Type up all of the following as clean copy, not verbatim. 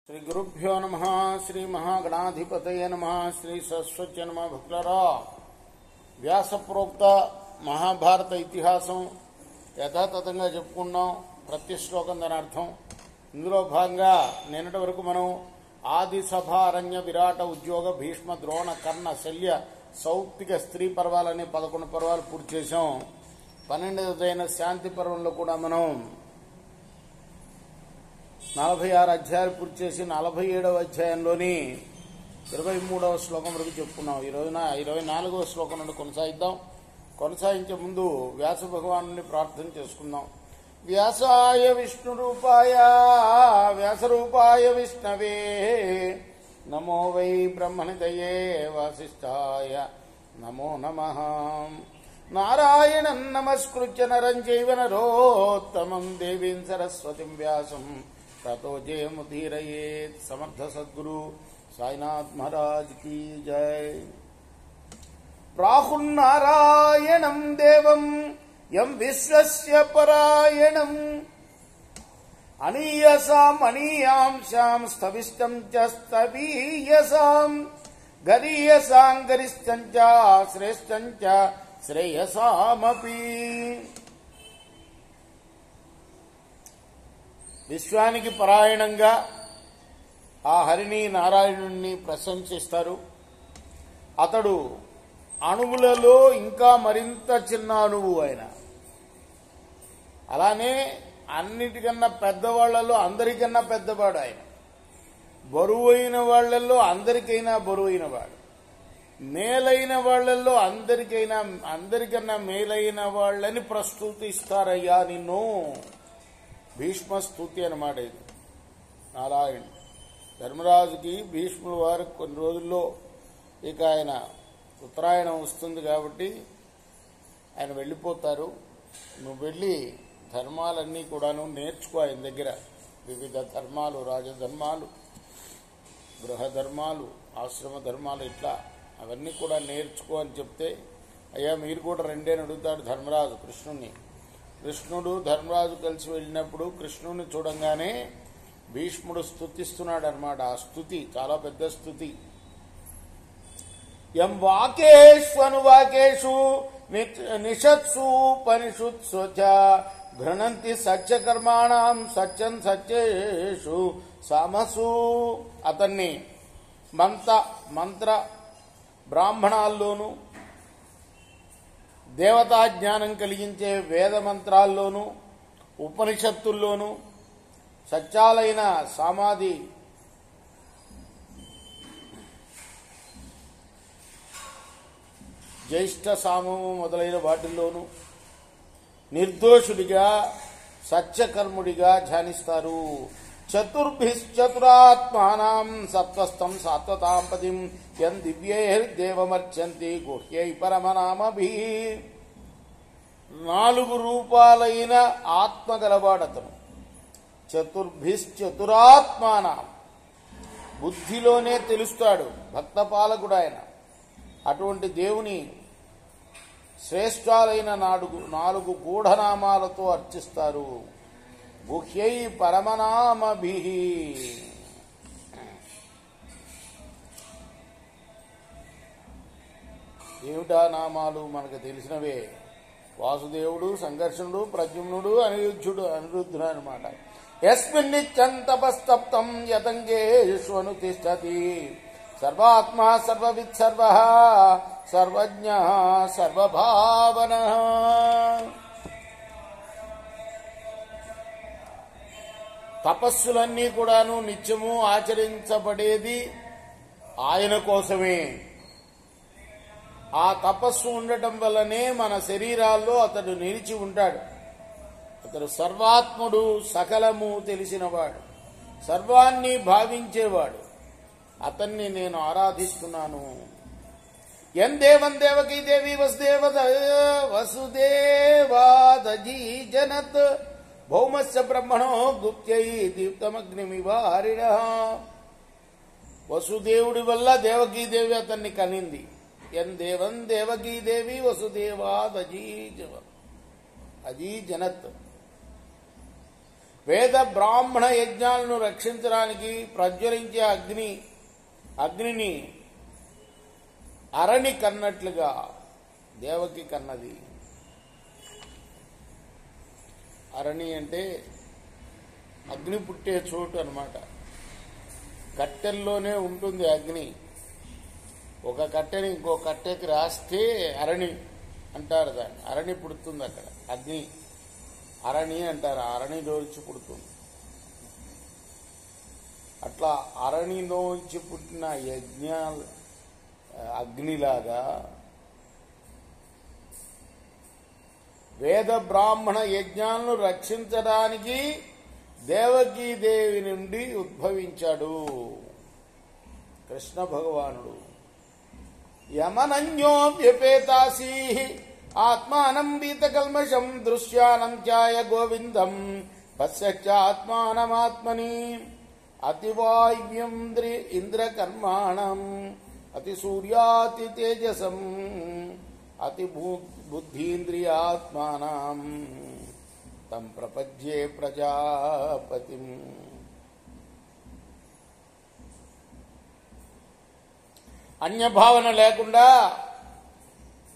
శ్రీ గురుభ్యో నమ శ్రీ మహాగణాధిపతయ నమ శ్రీ సరస్వతి నమ భక్తులరా వ్యాసప్రోక్త మహాభారత ఇతిహాసం యథాతథంగా చెప్పుకున్నాం. ప్రతి శ్లోకం దాని అర్థం. ఇందులో భాగంగా నిన్నటి వరకు మనం ఆది సభ అరణ్య విరాట ఉద్యోగ భీష్మ ద్రోణ కర్ణ శల్య సౌప్తిక స్త్రీ పర్వాలని 11 పర్వాలు పూర్తి చేశాం. 12వ శాంతి పర్వంలో కూడా మనం 46 అధ్యాయాలు పూర్తి చేసి 47వ అధ్యాయంలోని 23వ శ్లోకం వరకు చెప్పుకున్నాం. ఈ రోజున 24వ శ్లోకం నుండి కొనసాగిద్దాం. కొనసాగించే ముందు వ్యాస భగవాను ప్రార్థన చేసుకుందాం. వ్యాసాయ విష్ణురూపాయ వ్యాసరూపాయ విష్ణవే నమో వై బ్రహ్మనిధయే వాసిష్ఠాయ నమో నమః. నారాయణం నమస్కృత్య నరం చైవ నరోత్తమం దేవీం సరస్వతిం వ్యాసం తతో జయముదీరయేత్. సమర్థ సద్గురు సాయినాథ్ మహారాజ్ की जय. ప్రాహుర్నారాయణం దేవం యం విశ్వస్య పరాయణం అనీయసాం అనీయాంశాం స్థవిష్టం చ స్థవీయసాం గరీయసాం గరిష్టం చ శ్రేష్టం చ శ్రేయసామపి. విశ్వానికి పరాయణంగా ఆ హరిని నారాయణుణ్ణి ప్రశంసిస్తారు. అతడు అణువులలో ఇంకా మరింత చిన్న అణువు ఆయన. అలానే అన్నిటికన్నా పెద్దవాళ్లలో అందరికన్నా పెద్దవాడు ఆయన. బరువైన వాళ్లలో అందరికైనా బరువైన వాడు. మేలైన వాళ్లలో అందరికన్నా మేలైన వాళ్ళని ప్రస్తుతిస్తారయ్యా నిన్ను. భీష్మ స్తుతి అన్నమాట ఇది. నారాయణ ధర్మరాజుకి భీష్ముల వారు కొన్ని రోజుల్లో ఇక ఆయన ఉత్తరాయణం వస్తుంది కాబట్టి ఆయన వెళ్ళిపోతారు. నువ్వు వెళ్ళి ధర్మాలన్నీ కూడాను నేర్చుకో ఆయన దగ్గర. వివిధ ధర్మాలు, రాజధర్మాలు, గృహధర్మాలు, ఆశ్రమ ధర్మాలు, ఇట్లా అవన్నీ కూడా నేర్చుకో అని చెప్తే, అయ్యా మీరు కూడా రండి అని అడుగుతాడు ధర్మరాజు కృష్ణుణ్ణి. కృష్ణుడు ధర్మరాజు కలిసి వెళ్ళినప్పుడు కృష్ణుని చూడంగానే భీష్ముడు స్తుతిస్తున్నాడు అనమాట. ఆ స్తుతి చాలా పెద్ద స్తుతి. యం వాకేష్వనువాకేషు నిషత్సు పనిషుత్సు చ ఘృణంతి సత్యకర్మాణం సత్యం సత్యేషు సామసు. అతన్ని మంత్ర బ్రాహ్మణాల్లోనూ దేవతా జ్ఞానం కలిగించే వేద మంత్రాల్లోనూ ఉపనిషత్తుల్లోనూ సత్యాలైన సమాధి జ్యేష్ఠ సామము మొదలైన వాటిల్లోనూ నిర్దోషుడిగా సత్యకర్ముడిగా ధ్యానిస్తారు. చతుర్భిశ్చతురాత్మానం సత్వస్థం సాత్వతాంపతిం యం దివ్యైర్దేవమర్చంతి గుహ్యై పరమనామభి. 4 రూపాలైన ఆత్మ గలవాడతను. చతుర్భిశ్చతురాత్మానం, బుద్ధిలోనే తెలుస్తాడు, భక్తపాలకుడు ఆయన. అటువంటి దేవుని శ్రేష్టాలైన 4 గూఢనామాలతో అర్చిస్తారు. గుహ్యై పరమనామభి. ఏమిటా నామాలు మనకు తెలిసినవే. వాసుదేవుడు, సంఘర్షణుడు, ప్రద్యుమ్నుడు, అనిరుద్ధుడు అనమాట. యస్మిన్నిత్యంతపస్తప్తం యతంగేష్వనుతిష్టతి సర్వాత్మా సర్వవిత్ సర్వః సర్వజ్ఞః సర్వభావనః. తపస్సులన్నీ కూడాను నిత్యము ఆచరించబడేది ఆయన కోసమే. ఆ తపస్సు ఉండటం వల్లనే మన శరీరాల్లో అతడు నిలిచి ఉంటాడు. అతడు సర్వాత్ముడు, సకలము తెలిసినవాడు, సర్వాన్ని భావించేవాడు. అతన్ని నేను ఆరాధిస్తున్నాను. ఎన్ దేవం దేవకీ దేవి వసుదేవాదజీ జనత్ భౌమస్య బ్రహ్మణో గుప్త్యై దీప్తమగ్నిమివారిణ. వసుదేవుడి వల్ల దేవకీదేవి అతన్ని కనింది. ఎన్ దేవం దేవకీదేవి వసుదేవాదజీ జనత్. వేద బ్రాహ్మణ యజ్ఞాలను రక్షించడానికి ప్రజ్వలించే అగ్నిని అరణి కన్నట్లుగా దేవకి కన్నది. అరణి అంటే అగ్ని పుట్టే చోటు అన్నమాట. కట్టెల్లోనే ఉంటుంది అగ్ని. ఒక కట్టెని ఇంకో కట్టెకి రాస్తే అరణి అంటారు దాన్ని. అరణి పుడుతుంది అక్కడ. అగ్ని అరణి అంటారు. అరణిలోంచి పుడుతుంది. అట్లా అరణిలోంచి పుట్టిన అగ్నిలాగా వేద బ్రాహ్మణ యజ్ఞాలను రక్షించడానికి దేవకీదేవి నుండి ఉద్భవించాడు కృష్ణ భగవానుడు. యమనన్యో వ్యపేతాసీ ఆత్మానం వీతకల్మషం దృశ్యానం ఛాయ గోవిందం పశ్చాత్మానమాత్మని అతివాయువ్యం ఇంద్రకర్మాణం అతి సూర్యాతి తేజసం అతి బుద్ధీంద్రియాత్మానం తం ప్రపద్యే ప్రజాపతిం. అన్యభావన లేకుండా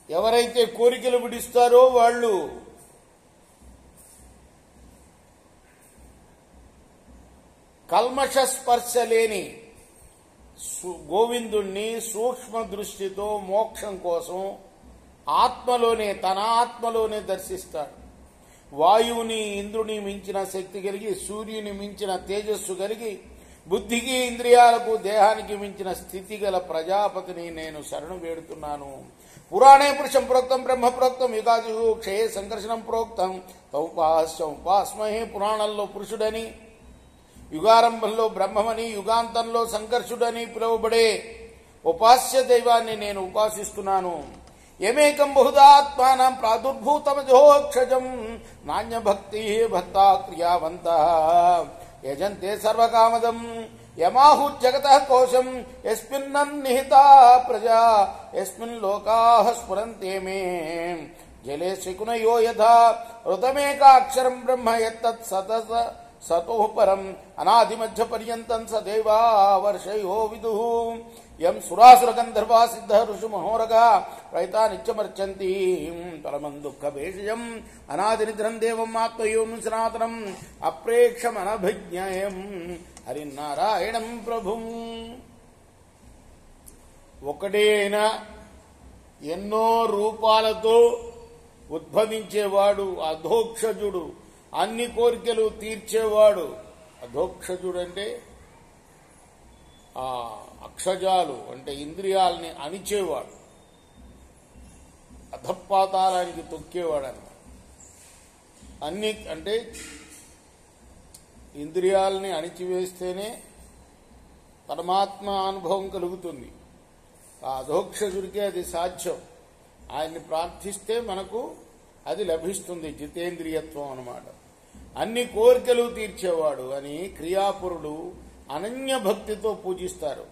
ఎవరైతే కోరికలు విడిస్తారో వాళ్ళు కల్మష స్పర్శ లేని గోవిందుణ్ణి సూక్ష్మ దృష్టితో మోక్షం కోసం తన ఆత్మలోనే దర్శిస్తాడు. వాయువుని ఇంద్రుని మించిన శక్తి కలిగి, సూర్యుని మించిన తేజస్సు కలిగి, బుద్ధికి ఇంద్రియాలకు దేహానికి మించిన స్థితి గల ప్రజాపతిని నేను శరణు వేడుతున్నాను. పురాణే పురుషం ప్రోక్తం బ్రహ్మ ప్రోక్తం యుగాజు క్షయే సంకర్షణం ప్రోక్తం ఉపాస్మహే. పురాణంలో పురుషుడని, యుగారంభంలో బ్రహ్మమని, యుగాంతంలో సంకర్షుడని పిలువబడే ఉపాస్య దైవాన్ని నేను ఉపాసిస్తున్నాను. యమేకం బహుదాత్మానం ప్రాదుర్భూతమజోక్షజం నాణ్యభక్తి భక్తా క్రియావంత యజంతే సర్వకామదం యమాహుర్జగతః కోశం యస్మిన్నన్నిహితా ప్రజా యస్మిన్ లోకాః స్ఫురంతే మే జలే శకునయో యథా ఋతమేకాక్షరం బ్రహ్మ యత్తత్ సతో పరం అనాదిమధ్య పర్యంతం సదేవా వర్షయో విదుః యం సురాసుర గంధర్వా సిద్ధ ఋషు మహోరగా రైతా నిత్యమర్చంతి పరమం దుఃఖ భేషజం అనాదినిద్రం దేవం ఆత్మయోం సనాతనం అప్రేక్షమనభిజ్ఞయం హరినారాయణం ప్రభుం. ఒకడే అయినా ఎన్నో రూపాలతో ఉద్భవించేవాడు అధోక్షజుడు. అన్ని కోరికలు తీర్చేవాడు. అధోక్షజుడు అంటే అక్షజాలు అంటే ఇంద్రియాలని అణిచేవాడు, అధపాతాలానికి తొక్కేవాడు అన్నమాట. అన్ని అంటే ఇంద్రియాలని అణిచివేస్తేనే పరమాత్మ అనుభవం కలుగుతుంది. ఆ అధోక్షజుడికే అది సాధ్యం. ఆయన్ని ప్రార్థిస్తే మనకు అది లభిస్తుంది, జితేంద్రియత్వం అన్నమాట. అన్ని కోరికలు తీర్చేవాడు అని క్రియాపురుడు అనన్య భక్తితో పూజిస్తారు.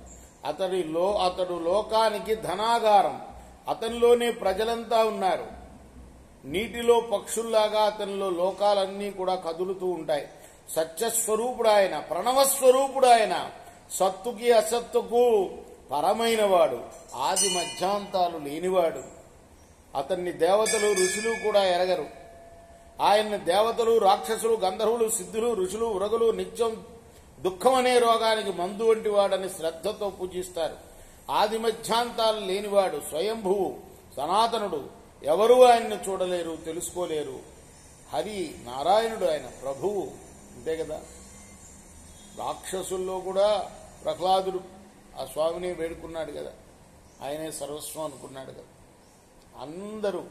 అతడు లోకానికి ధనాగారం. అతనిలోనే ప్రజలంతా ఉన్నారు. నీటిలో పక్షుల్లాగా అతనిలో లోకాలన్నీ కూడా కదులుతూ ఉంటాయి. సత్యస్వరూపుడు ఆయన, ప్రణవస్వరూపుడు ఆయన, సత్తుకి అసత్తుకు పరమైనవాడు, ఆది మధ్యాంతాలు లేనివాడు. అతన్ని దేవతలు ఋషులు కూడా ఎరగరు. ఆయన్ని దేవతలు, రాక్షసులు, గంధర్వులు, సిద్ధులు, ఋషులు, ఉరగులు నిత్యం దుఃఖం అనే రోగానికి మందు వంటి వాడని శ్రద్ధతో పూజిస్తారు. ఆది మధ్యాంతాలు లేనివాడు, స్వయంభువు, సనాతనుడు. ఎవరూ ఆయన్ని చూడలేరు, తెలుసుకోలేరు. హరి నారాయణుడు, ఆయన ప్రభువు. అంతే కదా. రాక్షసుల్లో కూడా ప్రహ్లాదుడు ఆ స్వామిని వేడుకున్నాడు కదా, ఆయనే సర్వస్వం అనుకున్నాడు కదా. అందరూ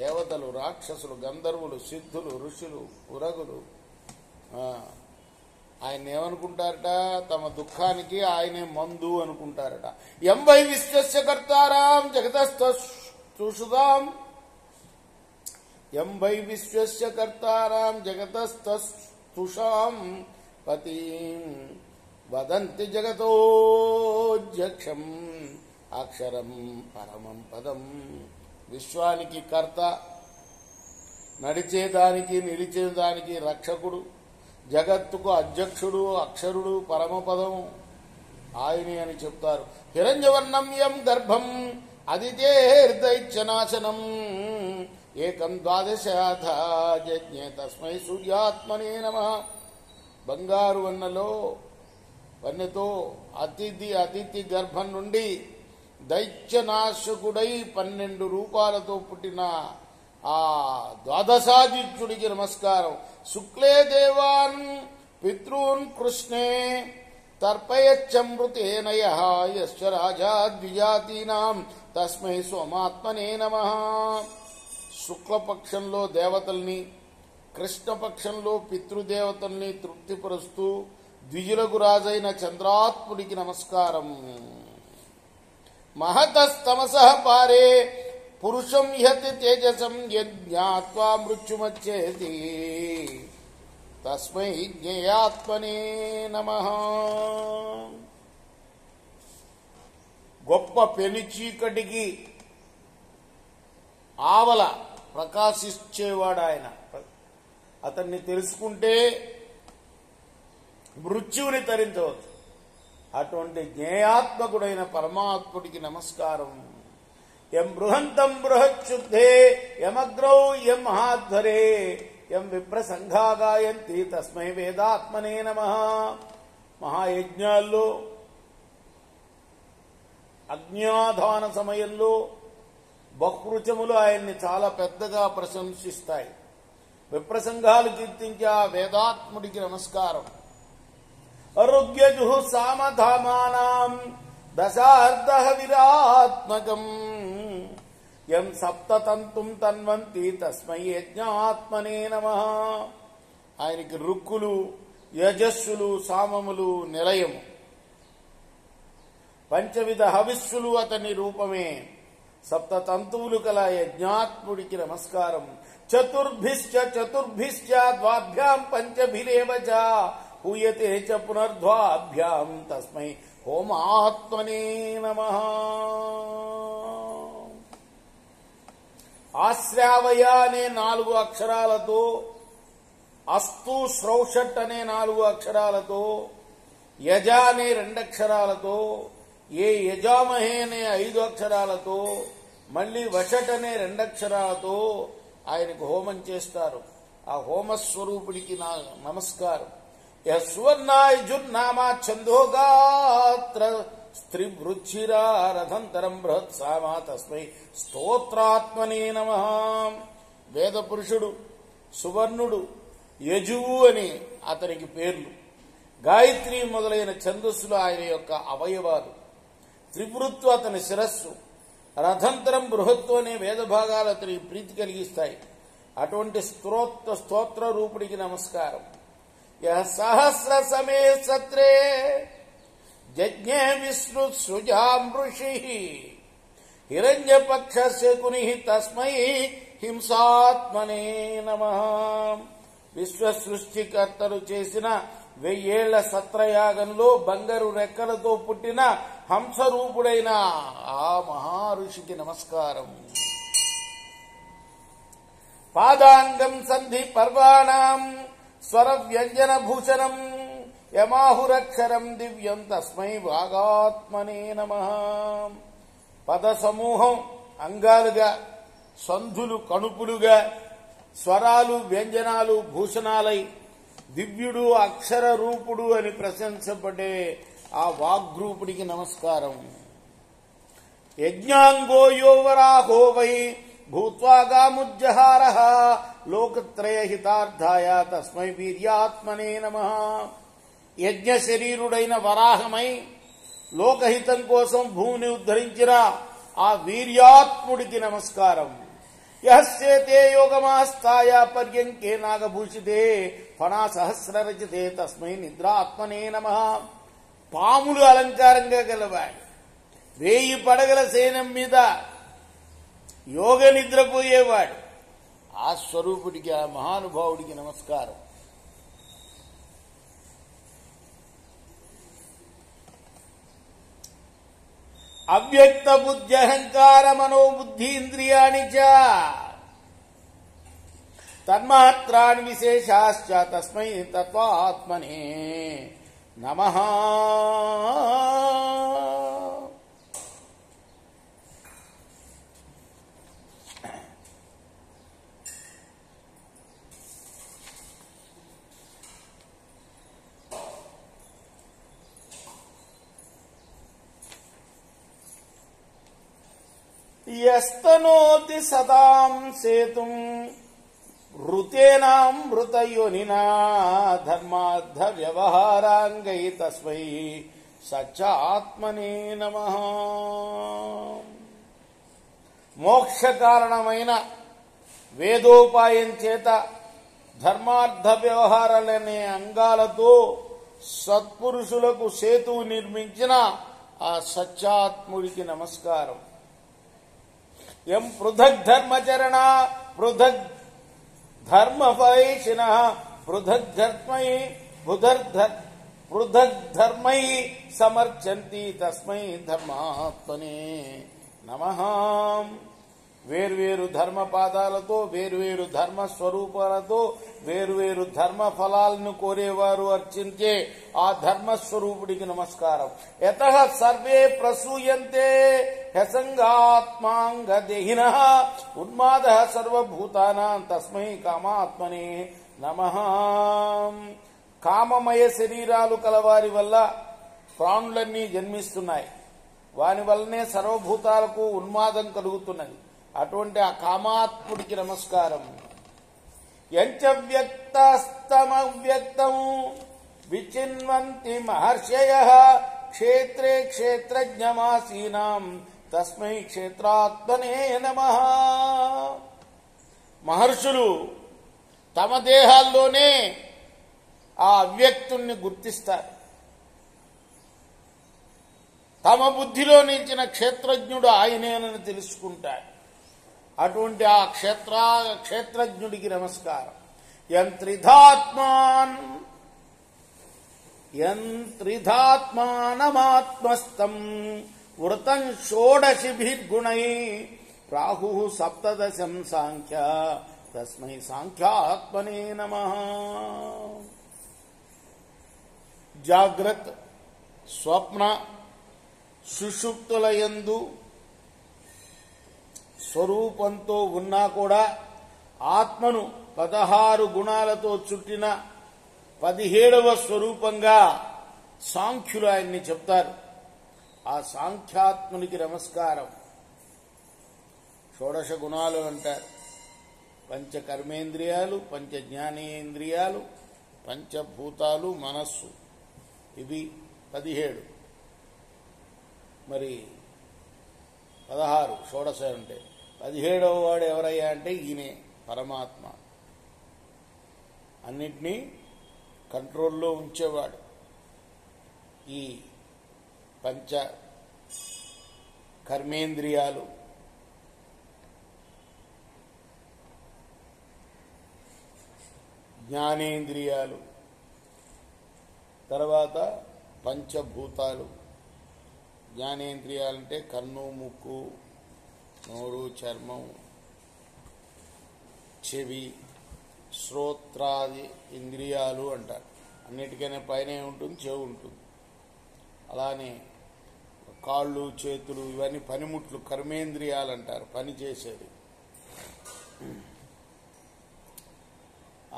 దేవతలు, రాక్షసులు, గంధర్వులు, సిద్ధులు, ఋషులు, ఉరగులు ఆయన ఏమనుకుంటారట? తమ దుఃఖానికి ఆయనే మందు అనుకుంటారట. ఎంవై విశ్వస్య కర్తారాం జగతస్థుషుదాం ఎంవై విశ్వస్య కర్తారాం జగతస్థుషాం పతి వదంతి జగతోధ్యక్షం అక్షరం పరమం పదం. విశ్వానికి కర్త, నడిచేదానికి నిలిచేదానికి రక్షకుడు, జగత్తుకు అధ్యక్షుడు, అక్షరుడు, పరమపదం ఆయనే అని చెప్తారు. హిరణ్యవర్ణం యం గర్భం అదితేర్దైత్యనాశనం ఏకం ద్వాదశాథ యజ్ఞే తస్మై సూర్యాత్మనే నమః. బంగారు వన్నెతో అతిథి గర్భం నుండి దైత్యనాశకుడై 12 రూపాలతో పుట్టిన ఆ ద్వాదశాదిత్యుడికి నమస్కారం. శుక్లే దేవాన్ పితॄన్ కృష్ణే తర్పయచ్చమృతేన యః యశ్చ రాజా ద్విజాతీనాం తస్మై సోమాత్మనే నమః. శుక్లపక్షంలో దేవతల్ని, కృష్ణపక్షంలో పితృదేవతల్ని తృప్తిపరుస్తూ ద్విజులకు రాజైన చంద్రాత్ముడికి నమస్కారం. మహతస్తమసః పారే పురుషం యతి తేజసం యజ్ఞాత్వా మృత్యుమచ్చేతి తస్మై జ్ఞేయాత్మనే నమః. గొప్ప పెనుచీకటికి ఆవల ప్రకాశించేవాడు ఆయన. అతన్ని తెలుసుకుంటే మృత్యువుని తరించవచ్చు. అటువంటి జ్ఞేయాత్మకుడైన పరమాత్ముడికి నమస్కారం. యం బృహంతం బృహచ్యుద్ధే యమగ్రౌ యం మహాధ్వరే యం విప్రసంఘా గాయంతి తస్మై వేదాత్మనే నమః. మహాయజ్ఞాల్లో అజ్ఞాధాన సమయంలో బహృచములు ఆయన్ని చాలా పెద్దగా ప్రశంసిస్తాయి. విప్రసంఘాలు కీర్తించే ఆ వేదాత్ముడికి నమస్కారం. అరుగ్యజుః సామధామానాం దశార్ధః విరాత్మకం యం సప్తతంతుం తన్వంతి తస్మై యజ్ఞాత్మనే నమః. ఆయనకి రుక్కులు, యజస్సులు, సామములు నిలయము. పంచవిధ హవిస్సులు అతని రూపమే. సప్తతంతువులు కల యజ్ఞాత్ముడికి నమస్కారం. చతుర్భిశ్చ ద్వాభ్యాం పంచభిరేవ చ పూయతే చ పునర్ద్వాభ్యాం తస్మై హోమాత్మనే నమః. ఆశ్రావయ అనే 4 అక్షరాలతో, అస్తు శ్రౌషట్ అనే 4 అక్షరాలతో, యజ అనే 2 అక్షరాలతో, ఏ యజామహే అనే 5 అక్షరాలతో, మళ్లీ వషట్ అనే 2 అక్షరాలతో ఆయనకు హోమం చేస్తారు. ఆ హోమస్వరూపుడికి నా నమస్కారం. యస్వర్ణాయుర్నామా ఛందోగాత్ర స్త్రీవృచ్చిరా రథంతరం బృహత్సామా తస్మై స్తోత్రాత్మనే నమః. వేద పురుషుడు, సువర్ణుడు, యజువు అని అతనికి పేర్లు. గాయత్రి మొదలైన ఛందస్సులు ఆయన యొక్క అవయవాలు. త్రివృత్తు అతని శిరస్సు. రథంతరం బృహత్తు అనే వేద భాగాలు అతనికి ప్రీతి కలిగిస్తాయి. అటువంటి స్తోత్ర రూపుడికి నమస్కారం. సహస్ర సమే సత్రే జజ్ఞే విష్ణు సృజామృషి హిరణ్యపక్ష శకుని తస్మై హింసాత్మనే నమః. విశ్వ సృష్టికర్తలు చేసిన 1000 ఏళ్ల సత్రయాగంలో బంగారు రెక్కలతో పుట్టిన హంసరూపుడైన ఆ మహారుషికి నమస్కారం. పాదాంగం సంధి పర్వాణాం స్వర వ్యంజన భూషణం యమాహురక్షరం దివ్యం తస్మై వాగాత్మనే నమః. పద సమూహం అంగాలుగా, సంధులు కణుపులుగా, స్వరాలు వ్యంజనాలు భూషణాలై దివ్యుడు అక్షర రూపుడు అని ప్రశంసపడే ఆ వాగ్రూపుడికి నమస్కారం. యజ్ఞాంగో యోవరాహో వై భూత్వా గాముజ్జహారః లోకత్రయ హితార్థాయ తస్మై వీర్యాత్మనే నమః. యజ్ఞ శరీరుడైన వరాహమై లోకహితం కోసం భూమిని ఉద్ధరించిన ఆ వీర్యాత్ముడికి నమస్కారం. యస్యేతే యోగమాస్తాయ పర్యంకే నాగభూషితే ఫణాసహస్రరచితే తస్మై నిద్రాత్మనే నమః. పాములు అలంకారంగా గలవాడు. 1000 పడగల సేనం మీద యోగ నిద్రపోయేవాడు. ఆ స్వరూపుడికి, ఆ మహానుభావుడికి నమస్కారం. అవ్యక్త బుద్ధ్యహంకార మనోబుద్ధీంద్రియాణి చ తన్మాత్రాన్ విశేషాశ్చ తస్మై తత్వాత్మనే నమః. యస్తనోతి సదాం సేతుం ఋతేనామృతయోనినా ధర్మార్థ వ్యవహారాంగై తస్మై సచ్చాత్మనే నమః. మోక్ష కారణమైన వేదోపాయం చేత ధర్మార్థ వ్యవహారాలనే అంగాలతో సత్పురుషులకు సేతువు నిర్మించిన ఆ సత్యాత్ముడికి నమస్కారం. యం పృథక్ ధర్మచరణ పృథక్ ధర్మఫలైషిణ పృథక్ ధర్మై సమర్చంతి తస్మై ధర్మాత్మనే నమః. వేర్వేరు ధర్మపాదాలతో వేర్వేరు ధర్మ స్వరూపాలతో వేర్వేరు ధర్మ ఫలాలను కోరేవారు అర్చించే ఆ ధర్మస్వరూపుడికి నమస్కారం. యతః సర్వే ప్రసూయంతే హ్యసంగాత్మాంగదేహినః ఉన్మాదః సర్వభూతానాం తస్మై కామాత్మనే నమః. కామమయ శరీరాలు కలవారి వల్ల ప్రాణులన్నీ జన్మిస్తున్నాయి. వాని వల్లనే సర్వభూతాలకు ఉన్మాదం కలుగుతున్నది. అటువంటి ఆ కామాత్ముడికి నమస్కారం. యంచ వ్యక్తస్తమవ్యక్తం విచిన్వంతి మహర్షయః క్షేత్రే క్షేత్రజ్ఞమాసీనాం తస్మై క్షేత్రాత్మనే నమః. మహర్షులు తమ దేహాల్లోనే ఆ అవ్యక్తుణ్ణి గుర్తిస్తారు. తమ బుద్ధిలో నిలిచిన క్షేత్రజ్ఞుడు ఆయనేనని తెలుసుకుంటాడు. అటువంటి ఆ క్షేత్రజ్ఞుడికి నమస్కారం. యంత్రిధాత్మానమాత్మస్థం వృతం షోడశిభిర్గుణై ప్రాహు సప్తదశం సాంఖ్య తస్మై సాంఖ్యాత్మనే నమః. జాగ్రత్త స్వప్న సుషుప్తులయందు స్వరూపంతో ఉన్నా కూడా ఆత్మను 16 గుణాలతో చుట్టిన 17వ స్వరూపంగా సాంఖ్యులు ఆయన్ని చెప్తారు. ఆ సాంఖ్యాత్మునికి నమస్కారం. షోడశ గుణాలు అంటారు. పంచ కర్మేంద్రియాలు, పంచ జ్ఞానేంద్రియాలు, పంచభూతాలు, మనస్సు, ఇవి 17. మరి 16 షోడశ అంటే 17వ వాడు ఎవరయ్యా అంటే ఈయనే పరమాత్మ. అన్నిటినీ కంట్రోల్లో ఉంచేవాడు. ఈ పంచ కర్మేంద్రియాలు, జ్ఞానేంద్రియాలు, తర్వాత పంచభూతాలు. జ్ఞానేంద్రియాలంటే కన్ను, ముక్కు, నోరు, చర్మం, చెవి, శ్రోత్రాది ఇంద్రియాలు అంటారు. అన్నిటికైనా పైన ఉంటుంది, చెవి ఉంటుంది. అలానే కాళ్ళు, చేతులు, ఇవన్నీ పనిముట్లు, కర్మేంద్రియాలు అంటారు, పని చేసేది.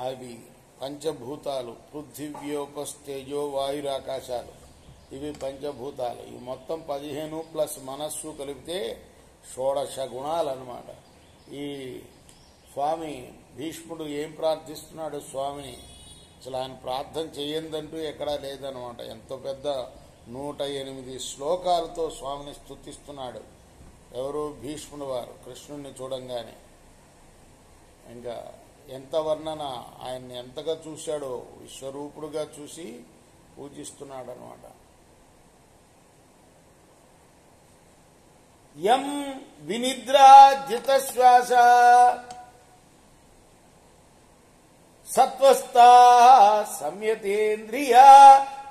అవి పంచభూతాలు. పృథివ్యోపస్తేజో వాయురాకాశాలు, ఇవి పంచభూతాలు. ఇవి మొత్తం 15 ప్లస్ మనస్సు కలిపితే షోడశ గుణాలు అన్నమాట. ఈ స్వామి భీష్ముడు ఏం ప్రార్థిస్తున్నాడు స్వామిని? అసలు ఆయన ప్రార్థన చేయందంటూ ఎక్కడా లేదనమాట. ఎంతో పెద్ద 108 శ్లోకాలతో స్వామిని స్తుతిస్తున్నాడు. ఎవరు? భీష్ముడు వారు. కృష్ణుణ్ణి చూడంగానే ఇంకా ఎంత వర్ణన, ఆయన్ని ఎంతగా చూశాడో, విశ్వరూపుడుగా చూసి పూజిస్తున్నాడు అనమాట. యం వినిద్రా జితశ్వాస సత్వస్థా సంయతేంద్రియా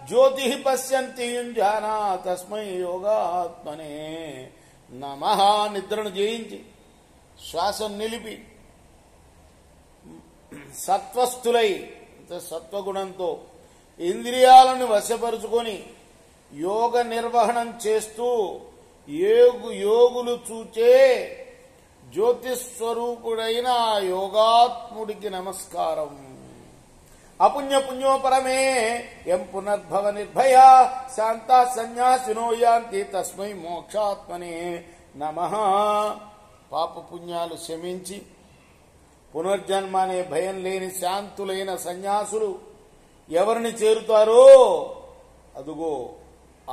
జ్యోతి పశ్యంతి యుంజానా తస్మై యోగాత్మనే నమః. నిద్రను జయించి శ్వాసను నిలిపి సత్వస్థులై సత్వగుణంతో ఇంద్రియాలను వశపరుచుకొని యోగ నిర్వహణం చేస్తూ యోగులు చూచే జ్యోతిస్వరూపుడైన ఆ యోగాత్ముడికి నమస్కారం. అపుణ్యపుణ్యోపరమే ఎం పునర్భవ నిర్భయ శాంత సన్యాసినో యాంతి తస్మై మోక్షాత్మనే నమః. పాపపుణ్యాలు శమించి పునర్జన్మ అనే భయం లేని శాంతులైన సన్యాసులు ఎవరిని చేరుతారో అదుగో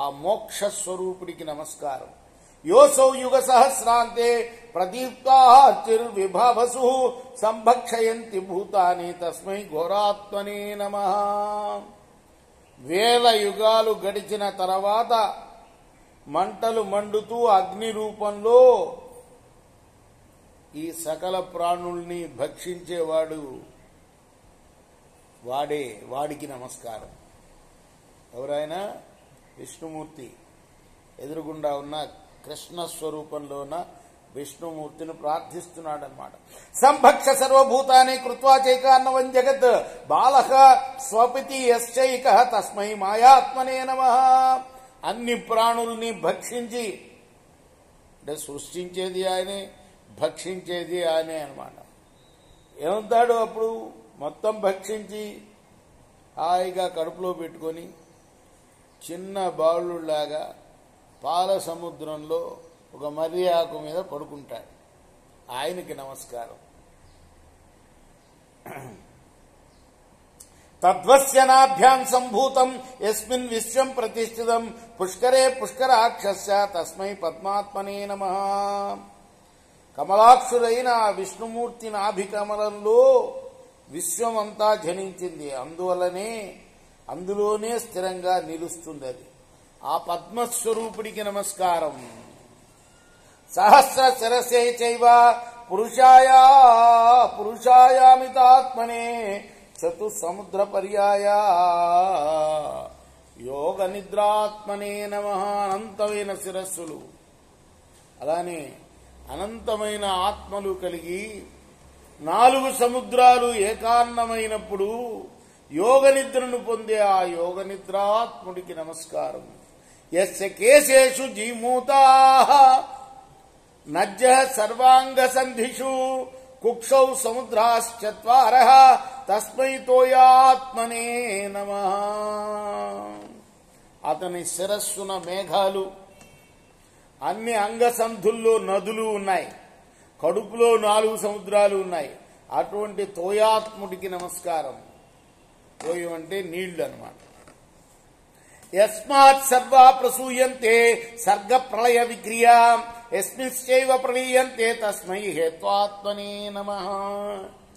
ఆ మోక్ష స్వరూపుడికి నమస్కారం. యోసౌ యుగ సహస్రాంతే ప్రదీప్తార్చిర్విభావసు సంభక్షయంతి భూతాని తస్మై ఘోరాత్మనే నమః. వేల యుగాలు గడిచిన తర్వాత మంటలు మండుతూ అగ్ని రూపంలో ఈ సకల ప్రాణుల్ని భక్షించేవాడు వాడికి నమస్కారం. ఎవరైనా విష్ణుమూర్తి ఎదురుగుండా ఉన్న కృష్ణ స్వరూపంలో ఉన్న విష్ణుమూర్తిని ప్రార్థిస్తున్నాడనమాట. సంభక్ష సర్వభూతాన్ని కృత్వా చైకాన్నవం జగత్ బాలః స్వపితి యశ్చైక తస్మై మాయాత్మనే నమః. అన్ని ప్రాణుల్ని భక్షించి, అంటే సృష్టించేది ఆయనే, భక్షించేది ఆయనే అనమాట. ఏమంటాడు అప్పుడు? మొత్తం భక్షించి హాయిగా కడుపులో పెట్టుకొని చిన్న బాలులాగా పాల సముద్రంలో ఒక మర్రి ఆకు మీద పడుకుంటాడు. ఆయనకి నమస్కారం. తద్వస్యనాభ్యాం సంభూతం యస్మిన్ విశ్వం ప్రతిష్ఠితం పుష్కరే పుష్కరాక్షస్య తస్మై పద్మాత్మనే నమః. కమలాక్షుడైన విష్ణుమూర్తి నాభికమలంలో విశ్వమంతా జనించింది. అందులోనే స్థిరంగా నిలుస్తుంది అది. ఆ పద్మస్వరూపుడికి నమస్కారం. సహస్ర శిరసే చైవ పురుషాయామితాత్మనే చతుసముద్ర పర్యాయ యోగ నిద్రాత్మనే నమః. అనంతమైన శిరస్సులు, అలానే అనంతమైన ఆత్మలు కలిగి 4 సముద్రాలు ఏకాన్నమైనప్పుడు యోగ నిద్రను పొందే ఆ యోగ నిద్రాత్ముడికి నమస్కారం. యస్య కేశేషు జీమూతాః నజ్జః సర్వాంగ సంధిషు కుక్షౌ సముద్రాశ్చత్వారః తస్మై తోయాత్మనే నమః. అతని శిరస్సున మేఘాలు, అన్ని అంగసంధుల్లో నదులు ఉన్నాయి, కడుపులో 4 సముద్రాలు ఉన్నాయి. అటువంటి తోయాత్ముడికి నమస్కారం. తోయం అంటే నీళ్లు అన్నమాట. యస్మాత్ సర్వా ప్రసూయంతే సర్గ ప్రళయ విక్రియా యస్మిశ్చైవ ప్రళీయంతే తస్మై హేత్వాత్మనే నమః.